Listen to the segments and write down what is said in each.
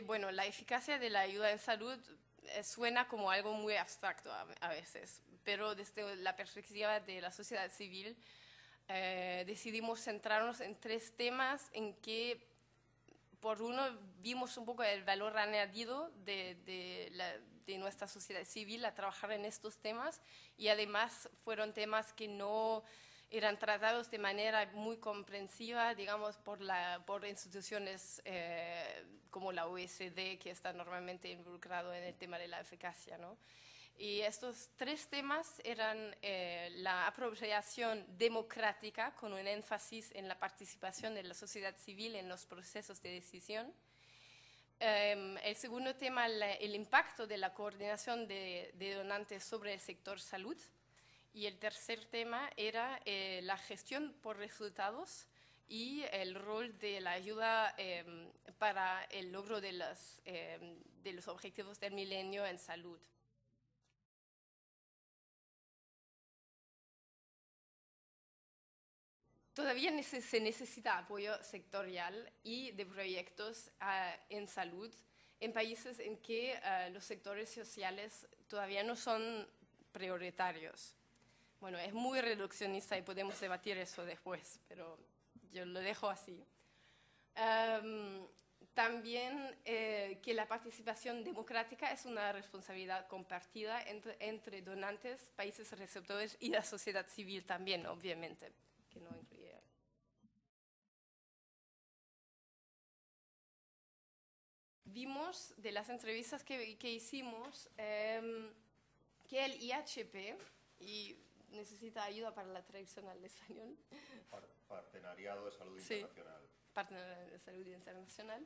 Bueno, la eficacia de la ayuda en salud suena como algo muy abstracto a veces, pero desde la perspectiva de la sociedad civil decidimos centrarnos en tres temas en que, por uno, vimos un poco el valor añadido de nuestra sociedad civil a trabajar en estos temas y además fueron temas que no eran tratados de manera muy comprensiva, digamos, por instituciones como la OECD, que está normalmente involucrado en el tema de la eficacia, ¿no? Y estos tres temas eran la apropiación democrática, con un énfasis en la participación de la sociedad civil en los procesos de decisión. El segundo tema, el impacto de la coordinación de donantes sobre el sector salud. Y el tercer tema era la gestión por resultados y el rol de la ayuda para el logro de los objetivos del milenio en salud. Todavía se necesita apoyo sectorial y de proyectos en salud en países en que los sectores sociales todavía no son prioritarios. Bueno, es muy reduccionista y podemos debatir eso después, pero yo lo dejo así. También que la participación democrática es una responsabilidad compartida entre donantes, países receptores y la sociedad civil también, obviamente, que no incluye. Vimos de las entrevistas que hicimos que el IHP, y necesita ayuda para la traducción al español. Partenariado de Salud Sí, Internacional. Partenariado de Salud Internacional.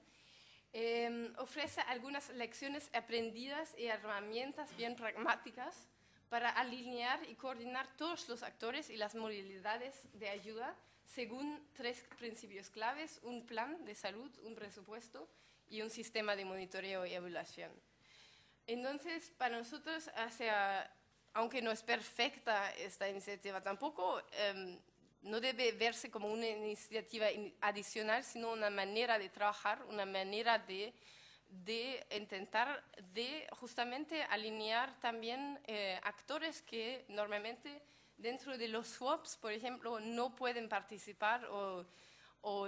Ofrece algunas lecciones aprendidas y herramientas bien pragmáticas para alinear y coordinar todos los actores y las modalidades de ayuda según tres principios claves: un plan de salud, un presupuesto y un sistema de monitoreo y evaluación. Entonces, para nosotros, aunque no es perfecta esta iniciativa tampoco, no debe verse como una iniciativa adicional, sino una manera de trabajar, una manera de intentar justamente alinear también actores que normalmente dentro de los swaps, por ejemplo, no pueden participar o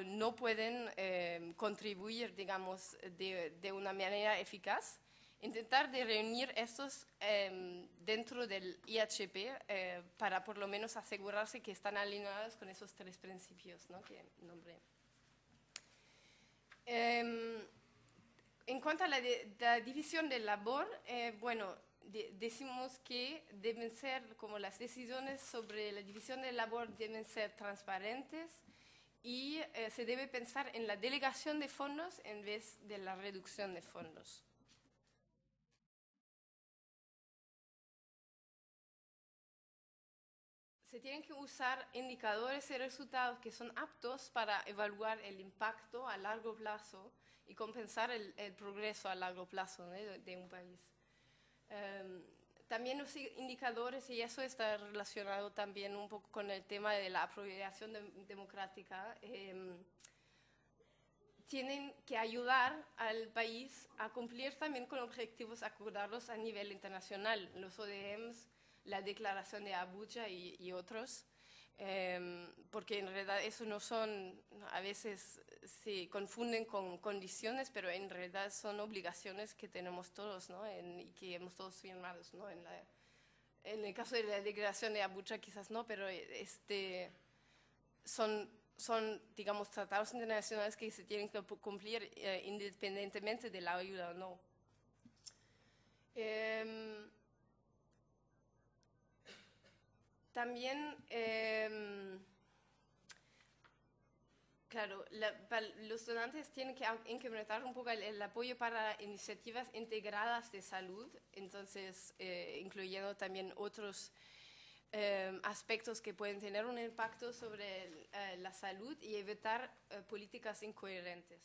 no pueden contribuir, digamos, de una manera eficaz. Intentar de reunir estos dentro del IHP para por lo menos asegurarse que están alineados con esos tres principios, ¿no?, que nombré. En cuanto a la división de labor, bueno, decimos que deben ser, como las decisiones sobre la división de labor deben ser transparentes y se debe pensar en la delegación de fondos en vez de la reducción de fondos. Se tienen que usar indicadores y resultados que son aptos para evaluar el impacto a largo plazo y compensar el progreso a largo plazo, ¿no?, de un país. También los indicadores, y eso está relacionado también un poco con el tema de la apropiación democrática, tienen que ayudar al país a cumplir también con objetivos acordados a nivel internacional, los ODMs, la Declaración de Abuja y otros, porque en realidad eso no son, a veces se confunden con condiciones, pero en realidad son obligaciones que tenemos todos, ¿no?, y que hemos todos firmado, ¿no? En el caso de la Declaración de Abuja quizás no, pero son, digamos, tratados internacionales que se tienen que cumplir independientemente de la ayuda o no. También, claro, los donantes tienen que incrementar un poco el apoyo para iniciativas integradas de salud, entonces incluyendo también otros aspectos que pueden tener un impacto sobre la salud y evitar políticas incoherentes.